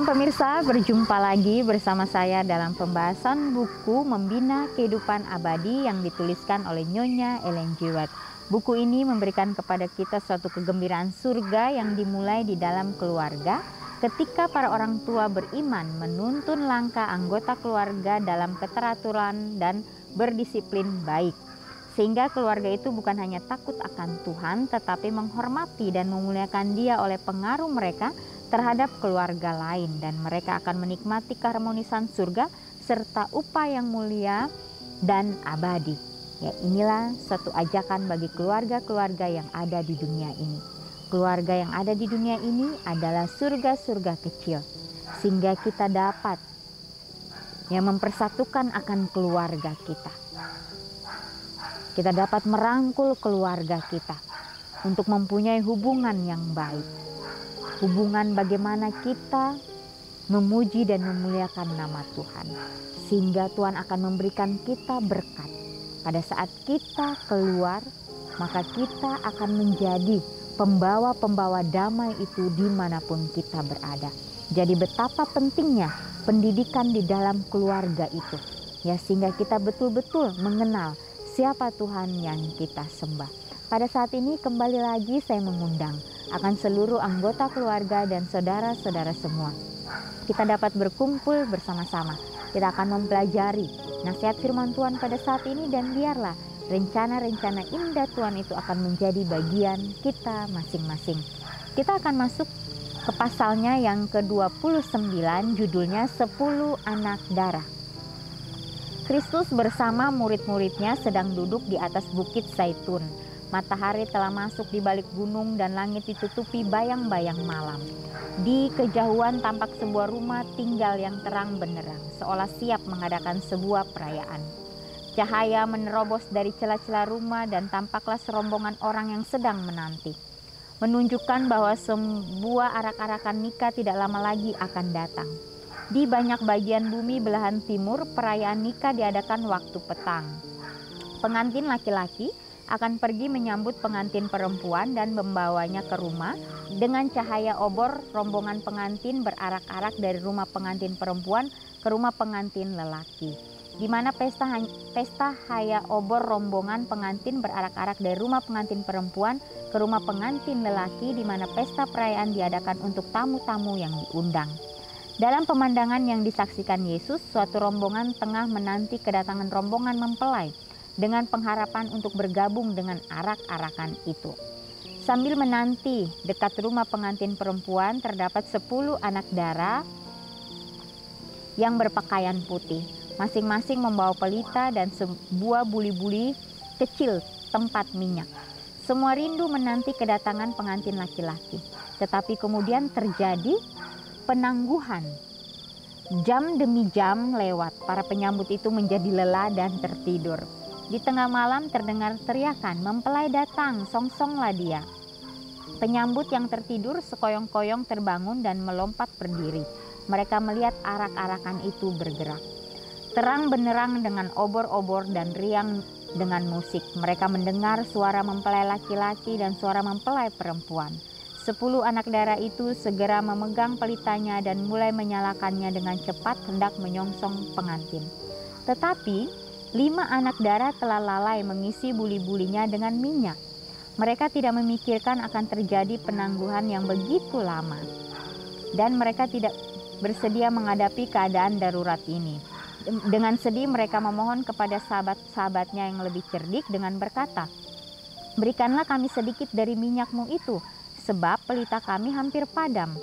pemirsa, berjumpa lagi bersama saya dalam pembahasan buku Membina Kehidupan Abadi yang dituliskan oleh Nyonya Ellen G. White. Buku ini memberikan kepada kita suatu kegembiraan surga yang dimulai di dalam keluarga ketika para orang tua beriman menuntun langkah anggota keluarga dalam keteraturan dan berdisiplin baik. Sehingga keluarga itu bukan hanya takut akan Tuhan, tetapi menghormati dan memuliakan Dia oleh pengaruh mereka terhadap keluarga lain, dan mereka akan menikmati keharmonisan surga serta upah yang mulia dan abadi. Ya, inilah suatu ajakan bagi keluarga-keluarga yang ada di dunia ini. Keluarga yang ada di dunia ini adalah surga-surga kecil, sehingga kita dapat mempersatukan akan keluarga kita. Kita dapat merangkul keluarga kita untuk mempunyai hubungan yang baik. Hubungan bagaimana kita memuji dan memuliakan nama Tuhan, sehingga Tuhan akan memberikan kita berkat. Pada saat kita keluar, maka kita akan menjadi pembawa-pembawa damai itu dimanapun kita berada. Jadi betapa pentingnya pendidikan di dalam keluarga itu, ya, sehingga kita betul-betul mengenal siapa Tuhan yang kita sembah. Pada saat ini kembali lagi saya mengundang akan seluruh anggota keluarga dan saudara-saudara semua. Kita dapat berkumpul bersama-sama. Kita akan mempelajari nasihat firman Tuhan pada saat ini, dan biarlah rencana-rencana indah Tuhan itu akan menjadi bagian kita masing-masing. Kita akan masuk ke pasalnya yang ke-29, judulnya 10 Anak Darah. Kristus bersama murid-muridnya sedang duduk di atas bukit Zaitun. Matahari telah masuk di balik gunung dan langit ditutupi bayang-bayang malam. Di kejauhan tampak sebuah rumah tinggal yang terang benderang, seolah siap mengadakan sebuah perayaan. Cahaya menerobos dari celah-celah rumah dan tampaklah serombongan orang yang sedang menanti, menunjukkan bahwa sebuah arak-arakan nikah tidak lama lagi akan datang. Di banyak bagian bumi belahan timur, perayaan nikah diadakan waktu petang. Pengantin laki-laki akan pergi menyambut pengantin perempuan dan membawanya ke rumah. Dengan cahaya obor, rombongan pengantin berarak-arak dari rumah pengantin perempuan ke rumah pengantin lelaki. Di mana pesta haya obor, rombongan pengantin berarak-arak dari rumah pengantin perempuan ke rumah pengantin lelaki, di mana pesta perayaan diadakan untuk tamu-tamu yang diundang. Dalam pemandangan yang disaksikan Yesus, suatu rombongan tengah menanti kedatangan rombongan mempelai dengan pengharapan untuk bergabung dengan arak-arakan itu. Sambil menanti, dekat rumah pengantin perempuan terdapat 10 anak darah yang berpakaian putih. Masing-masing membawa pelita dan sebuah buli-buli kecil tempat minyak. Semua rindu menanti kedatangan pengantin laki-laki. Tetapi kemudian terjadi penangguhan. Jam demi jam lewat, para penyambut itu menjadi lelah dan tertidur. Di tengah malam terdengar teriakan, "Mempelai datang, songsonglah dia." Penyambut yang tertidur sekoyong-koyong terbangun dan melompat berdiri. Mereka melihat arak-arakan itu bergerak. Terang benderang dengan obor-obor dan riang dengan musik. Mereka mendengar suara mempelai laki-laki dan suara mempelai perempuan. 10 anak darah itu segera memegang pelitanya dan mulai menyalakannya dengan cepat hendak menyongsong pengantin. Tetapi 5 anak darah telah lalai mengisi buli-bulinya dengan minyak. Mereka tidak memikirkan akan terjadi penangguhan yang begitu lama, dan mereka tidak bersedia menghadapi keadaan darurat ini. Dengan sedih mereka memohon kepada sahabat-sahabatnya yang lebih cerdik dengan berkata, "Berikanlah kami sedikit dari minyakmu itu, sebab pelita kami hampir padam."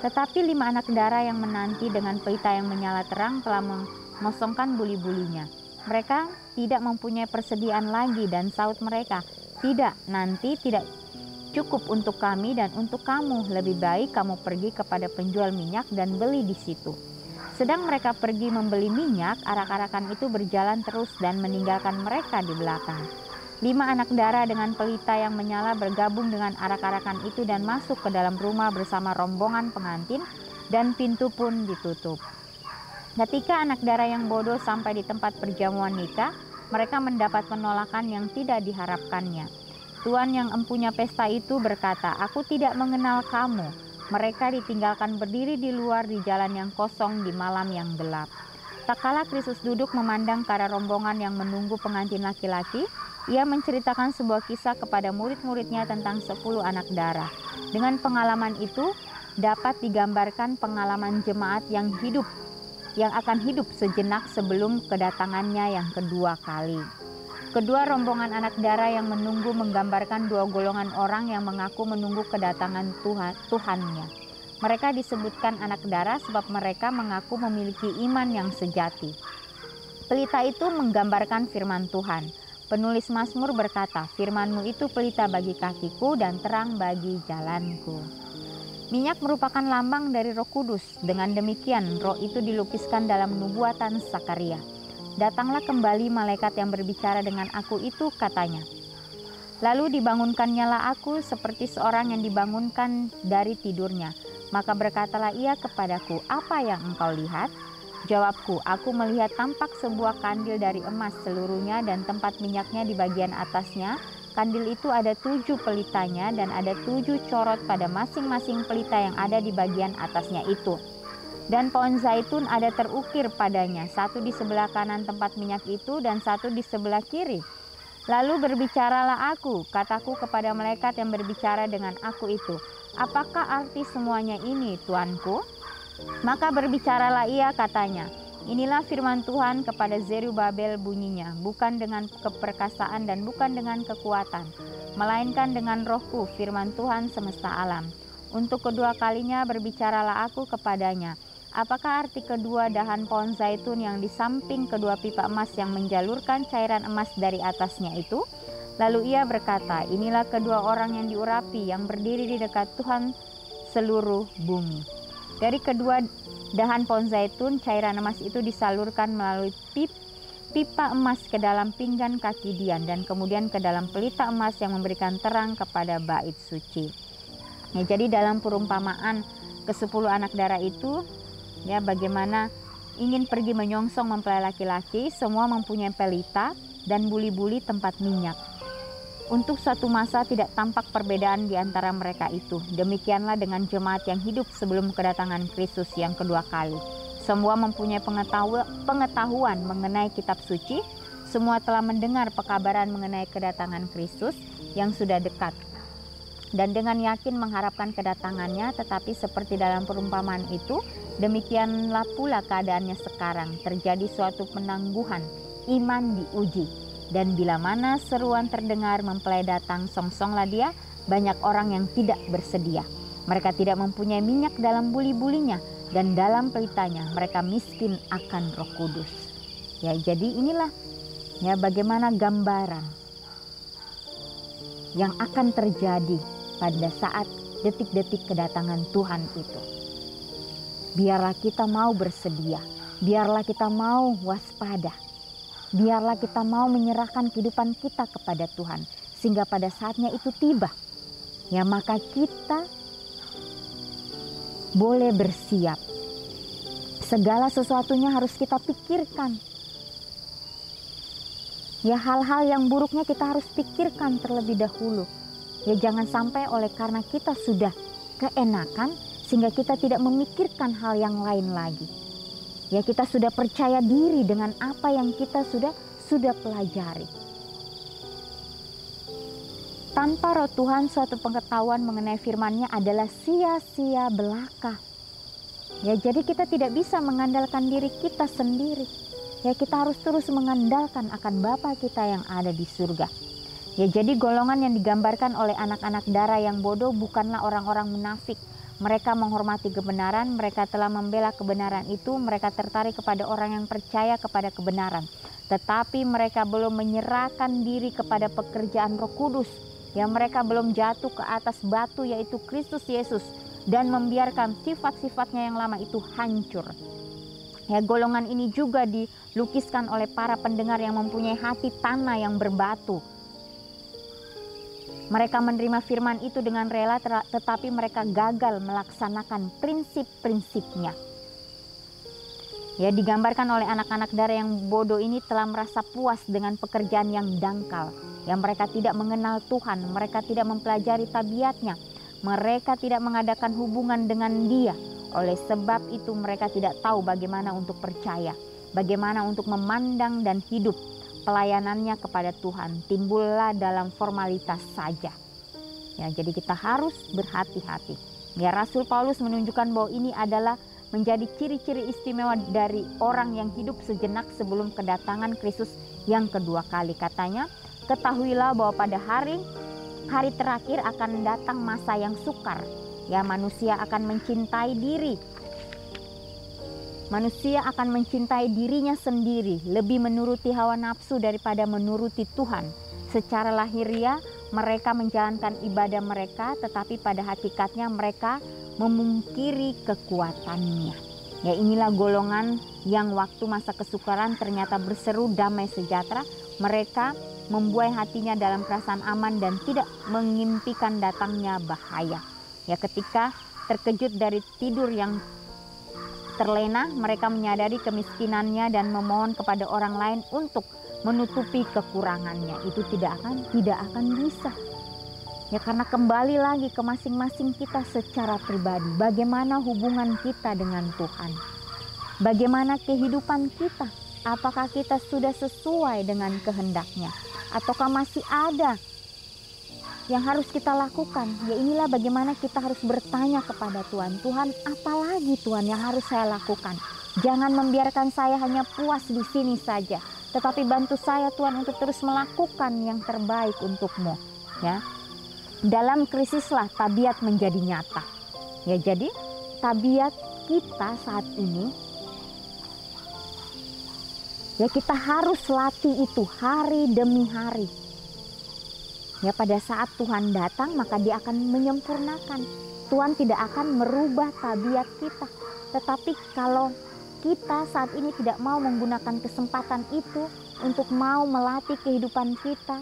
Tetapi 5 anak darah yang menanti dengan pelita yang menyala terang telah mengosongkan buli-bulinya. Mereka tidak mempunyai persediaan lagi, dan saut mereka, "Tidak, nanti tidak cukup untuk kami dan untuk kamu. Lebih baik kamu pergi kepada penjual minyak dan beli di situ." Sedang mereka pergi membeli minyak, arak-arakan itu berjalan terus dan meninggalkan mereka di belakang. 5 anak darah dengan pelita yang menyala bergabung dengan arak-arakan itu dan masuk ke dalam rumah bersama rombongan pengantin, dan pintu pun ditutup. Ketika anak darah yang bodoh sampai di tempat perjamuan nikah, mereka mendapat penolakan yang tidak diharapkannya. Tuan yang empunya pesta itu berkata, "Aku tidak mengenal kamu." Mereka ditinggalkan berdiri di luar di jalan yang kosong di malam yang gelap. Tak kala Kristus duduk memandang ke arah rombongan yang menunggu pengantin laki-laki, ia menceritakan sebuah kisah kepada murid-muridnya tentang 10 anak darah. Dengan pengalaman itu, dapat digambarkan pengalaman jemaat yang akan hidup sejenak sebelum kedatangannya yang kedua kali. Kedua rombongan anak darah yang menunggu menggambarkan dua golongan orang yang mengaku menunggu kedatangan Tuhannya. Mereka disebutkan anak darah sebab mereka mengaku memiliki iman yang sejati. Pelita itu menggambarkan firman Tuhan. Penulis Mazmur berkata, "Firman-Mu itu pelita bagi kakiku dan terang bagi jalanku." Minyak merupakan lambang dari Roh Kudus. Dengan demikian, roh itu dilukiskan dalam nubuatan Zakaria. "Datanglah kembali malaikat yang berbicara dengan aku itu," katanya. "Lalu dibangunkannyalah aku seperti seorang yang dibangunkan dari tidurnya. Maka berkatalah ia kepadaku, 'Apa yang engkau lihat?' Jawabku, 'Aku melihat tampak sebuah kandil dari emas seluruhnya dan tempat minyaknya di bagian atasnya. Kandil itu ada 7 pelitanya dan ada 7 corot pada masing-masing pelita yang ada di bagian atasnya itu. Dan pohon zaitun ada terukir padanya, satu di sebelah kanan tempat minyak itu dan satu di sebelah kiri. Lalu berbicaralah aku, kataku kepada malaikat yang berbicara dengan aku itu, 'Apakah arti semuanya ini, Tuanku?' Maka berbicaralah ia, katanya, 'Inilah firman Tuhan kepada Zerubabel bunyinya, bukan dengan keperkasaan dan bukan dengan kekuatan, melainkan dengan rohku, firman Tuhan semesta alam. Untuk kedua kalinya berbicaralah aku kepadanya, apakah arti kedua dahan pohon zaitun yang di samping kedua pipa emas yang menjalurkan cairan emas dari atasnya itu?' Lalu ia berkata, 'Inilah kedua orang yang diurapi, yang berdiri di dekat Tuhan seluruh bumi.' Dari kedua dahan pohon zaitun, cairan emas itu disalurkan melalui pipa emas ke dalam pinggan kaki Dian dan kemudian ke dalam pelita emas yang memberikan terang kepada bait suci." Ya, jadi dalam perumpamaan ke-10 anak darah itu, ya, bagaimana ingin pergi menyongsong mempelai laki-laki, semua mempunyai pelita dan buli-buli tempat minyak. Untuk suatu masa tidak tampak perbedaan di antara mereka itu. Demikianlah dengan jemaat yang hidup sebelum kedatangan Kristus yang kedua kali. Semua mempunyai pengetahuan mengenai kitab suci. Semua telah mendengar pekabaran mengenai kedatangan Kristus yang sudah dekat. Dan dengan yakin mengharapkan kedatangannya, tetapi seperti dalam perumpamaan itu, demikianlah pula keadaannya sekarang. Terjadi suatu penangguhan, iman diuji. Dan bila mana seruan terdengar, mempelai datang, songsonglah dia. Banyak orang yang tidak bersedia. Mereka tidak mempunyai minyak dalam buli-bulinya, dan dalam pelitanya mereka miskin akan Roh Kudus. Ya, jadi inilah ya bagaimana gambaran yang akan terjadi pada saat detik-detik kedatangan Tuhan itu. Biarlah kita mau bersedia, biarlah kita mau waspada. Biarlah kita mau menyerahkan kehidupan kita kepada Tuhan, sehingga pada saatnya itu tiba, ya maka kita boleh bersiap. Segala sesuatunya harus kita pikirkan. Ya, hal-hal yang buruknya kita harus pikirkan terlebih dahulu. Ya, jangan sampai oleh karena kita sudah keenakan, sehingga kita tidak memikirkan hal yang lain lagi. Ya, kita sudah percaya diri dengan apa yang kita sudah pelajari. Tanpa roh Tuhan, suatu pengetahuan mengenai firman-Nya adalah sia-sia belaka. Ya, jadi kita tidak bisa mengandalkan diri kita sendiri. Ya, kita harus terus mengandalkan akan Bapa kita yang ada di surga. Ya, jadi golongan yang digambarkan oleh anak-anak darah yang bodoh bukanlah orang-orang munafik. Mereka menghormati kebenaran, mereka telah membela kebenaran itu, mereka tertarik kepada orang yang percaya kepada kebenaran. Tetapi mereka belum menyerahkan diri kepada pekerjaan Roh Kudus. Ya, mereka belum jatuh ke atas batu yaitu Kristus Yesus dan membiarkan sifat-sifatnya yang lama itu hancur. Ya, golongan ini juga dilukiskan oleh para pendengar yang mempunyai hati tanah yang berbatu. Mereka menerima firman itu dengan rela, tetapi mereka gagal melaksanakan prinsip-prinsipnya. Ya, digambarkan oleh anak-anak darah yang bodoh ini telah merasa puas dengan pekerjaan yang dangkal. Ya, mereka tidak mengenal Tuhan, mereka tidak mempelajari tabiatnya. mereka tidak mengadakan hubungan dengan Dia. Oleh sebab itu mereka tidak tahu bagaimana untuk percaya, bagaimana untuk memandang dan hidup pelayanannya kepada Tuhan. Timbullah dalam formalitas saja. Ya, jadi kita harus berhati-hati. Ya, Rasul Paulus menunjukkan bahwa ini adalah menjadi ciri-ciri istimewa dari orang yang hidup sejenak sebelum kedatangan Kristus yang kedua kali. Katanya, ketahuilah bahwa pada hari terakhir akan datang masa yang sukar. Ya, manusia akan mencintai diri. Manusia akan mencintai dirinya sendiri, lebih menuruti hawa nafsu daripada menuruti Tuhan. Secara lahiriah mereka menjalankan ibadah mereka, tetapi pada hakikatnya mereka memungkiri kekuatannya. Ya, inilah golongan yang waktu masa kesukaran ternyata berseru damai sejahtera. Mereka membuai hatinya dalam perasaan aman dan tidak mengimpikan datangnya bahaya. Ya, ketika terkejut dari tidur yang terlena, mereka menyadari kemiskinannya dan memohon kepada orang lain untuk menutupi kekurangannya. Itu tidak akan bisa. Ya, karena kembali lagi ke masing-masing kita secara pribadi. Bagaimana hubungan kita dengan Tuhan? Bagaimana kehidupan kita? Apakah kita sudah sesuai dengan kehendak-Nya? Ataukah masih ada yang harus kita lakukan? Ya, inilah bagaimana kita harus bertanya kepada Tuhan. Tuhan, apalagi Tuhan yang harus saya lakukan? Jangan membiarkan saya hanya puas di sini saja, tetapi bantu saya Tuhan untuk terus melakukan yang terbaik untuk-Mu. Ya, dalam krisislah tabiat menjadi nyata. Ya, jadi tabiat kita saat ini, ya kita harus latih itu hari demi hari. Ya, pada saat Tuhan datang maka Dia akan menyempurnakan. Tuhan tidak akan merubah tabiat kita. Tetapi kalau kita saat ini tidak mau menggunakan kesempatan itu untuk mau melatih kehidupan kita,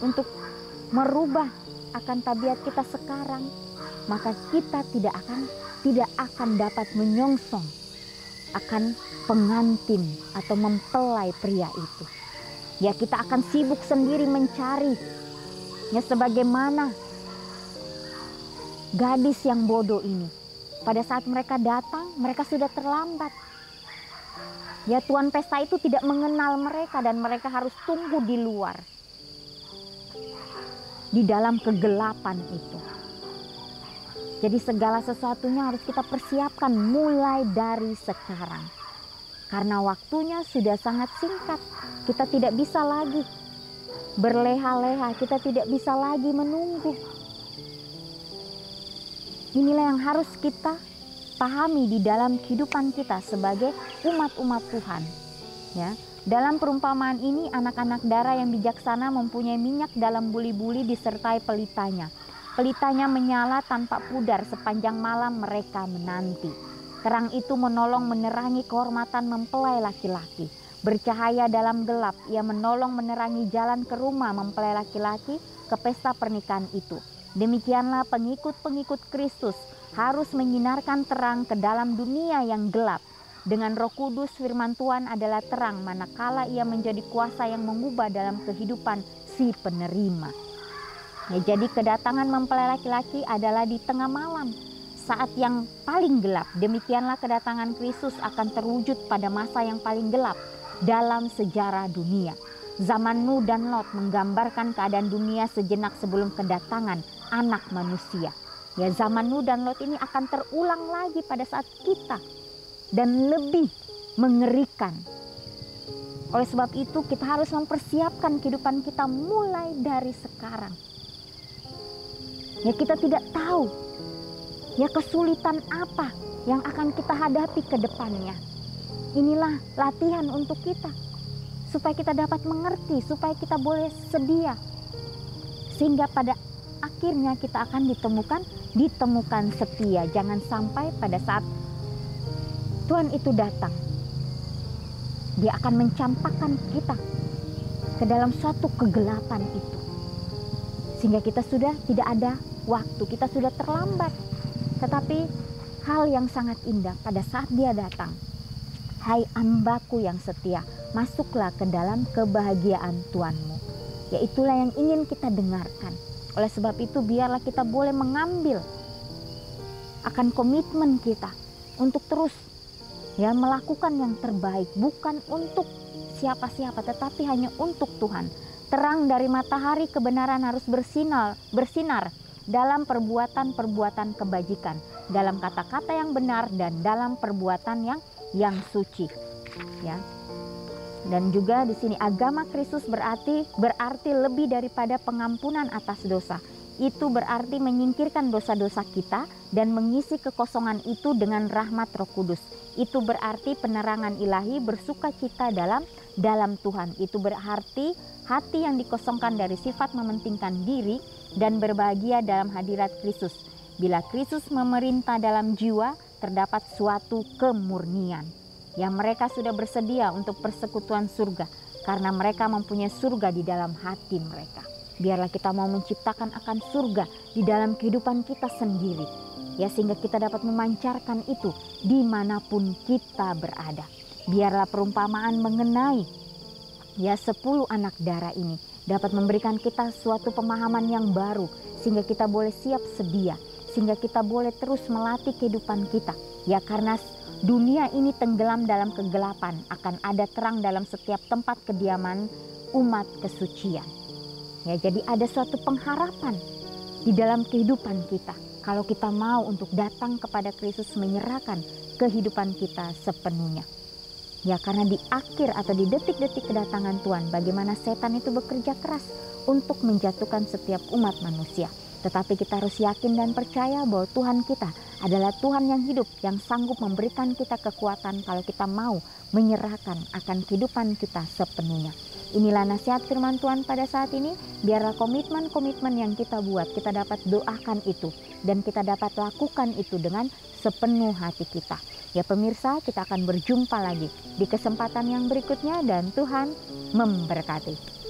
untuk merubah akan tabiat kita sekarang, maka kita tidak akan dapat menyongsong akan pengantin atau mempelai pria itu. Ya, kita akan sibuk sendiri mencari. Ya, sebagaimana gadis yang bodoh ini. Pada saat mereka datang, mereka sudah terlambat. Ya, tuan pesta itu tidak mengenal mereka dan mereka harus tunggu di luar. Di dalam kegelapan itu. Jadi segala sesuatunya harus kita persiapkan mulai dari sekarang. Karena waktunya sudah sangat singkat. Kita tidak bisa lagi berleha-leha, kita tidak bisa lagi menunggu. Inilah yang harus kita pahami di dalam kehidupan kita sebagai umat-umat Tuhan. Ya, dalam perumpamaan ini anak-anak dara yang bijaksana mempunyai minyak dalam buli-buli disertai pelitanya. Pelitanya menyala tanpa pudar sepanjang malam mereka menanti. Terang itu menolong menerangi kehormatan mempelai laki-laki. Bercahaya dalam gelap, ia menolong menerangi jalan ke rumah mempelai laki-laki ke pesta pernikahan itu. Demikianlah pengikut-pengikut Kristus harus menyinarkan terang ke dalam dunia yang gelap. Dengan Roh Kudus firman Tuhan adalah terang, manakala ia menjadi kuasa yang mengubah dalam kehidupan si penerima. Ya, jadi kedatangan mempelai laki-laki adalah di tengah malam, saat yang paling gelap. Demikianlah kedatangan Kristus akan terwujud pada masa yang paling gelap dalam sejarah dunia. Zaman Nuh dan Lot menggambarkan keadaan dunia sejenak sebelum kedatangan anak manusia. Ya, zaman Nuh dan Lot ini akan terulang lagi pada saat kita dan lebih mengerikan. Oleh sebab itu kita harus mempersiapkan kehidupan kita mulai dari sekarang. Ya, kita tidak tahu ya kesulitan apa yang akan kita hadapi ke depannya. Inilah latihan untuk kita supaya kita dapat mengerti, supaya kita boleh sedia, sehingga pada akhirnya kita akan ditemukan setia. Jangan sampai pada saat Tuhan itu datang, Dia akan mencampakkan kita ke dalam suatu kegelapan itu, sehingga kita sudah tidak ada waktu, kita sudah terlambat. Tetapi hal yang sangat indah pada saat Dia datang. Hai hambaku yang setia, masuklah ke dalam kebahagiaan Tuhanmu. Ya, itulah yang ingin kita dengarkan. Oleh sebab itu biarlah kita boleh mengambil akan komitmen kita untuk terus melakukan yang terbaik, bukan untuk siapa-siapa tetapi hanya untuk Tuhan. Terang dari matahari kebenaran harus bersinar dalam perbuatan-perbuatan kebajikan, dalam kata-kata yang benar dan dalam perbuatan yang suci. Ya. Dan juga di sini agama Kristus berarti lebih daripada pengampunan atas dosa. Itu berarti menyingkirkan dosa-dosa kita dan mengisi kekosongan itu dengan rahmat Roh Kudus. Itu berarti penerangan ilahi, bersukacita dalam Tuhan. Itu berarti hati yang dikosongkan dari sifat mementingkan diri dan berbahagia dalam hadirat Kristus. Bila Kristus memerintah dalam jiwa, terdapat suatu kemurnian. Ya, mereka sudah bersedia untuk persekutuan surga karena mereka mempunyai surga di dalam hati mereka. Biarlah kita mau menciptakan akan surga di dalam kehidupan kita sendiri, ya, sehingga kita dapat memancarkan itu dimanapun kita berada. Biarlah perumpamaan mengenai 10 anak darah ini dapat memberikan kita suatu pemahaman yang baru, sehingga kita boleh siap sedia, sehingga kita boleh terus melatih kehidupan kita. Ya, karena dunia ini tenggelam dalam kegelapan, akan ada terang dalam setiap tempat kediaman umat kesucian. Ya, jadi ada suatu pengharapan di dalam kehidupan kita. Kalau kita mau untuk datang kepada Kristus, menyerahkan kehidupan kita sepenuhnya. Ya, karena di akhir atau di detik-detik kedatangan Tuhan, bagaimana setan itu bekerja keras untuk menjatuhkan setiap umat manusia. Tetapi kita harus yakin dan percaya bahwa Tuhan kita adalah Tuhan yang hidup, yang sanggup memberikan kita kekuatan kalau kita mau menyerahkan akan kehidupan kita sepenuhnya. Inilah nasihat firman Tuhan pada saat ini. Biarlah komitmen-komitmen yang kita buat, kita dapat doakan itu dan kita dapat lakukan itu dengan sepenuh hati kita. Ya pemirsa, kita akan berjumpa lagi di kesempatan yang berikutnya dan Tuhan memberkati.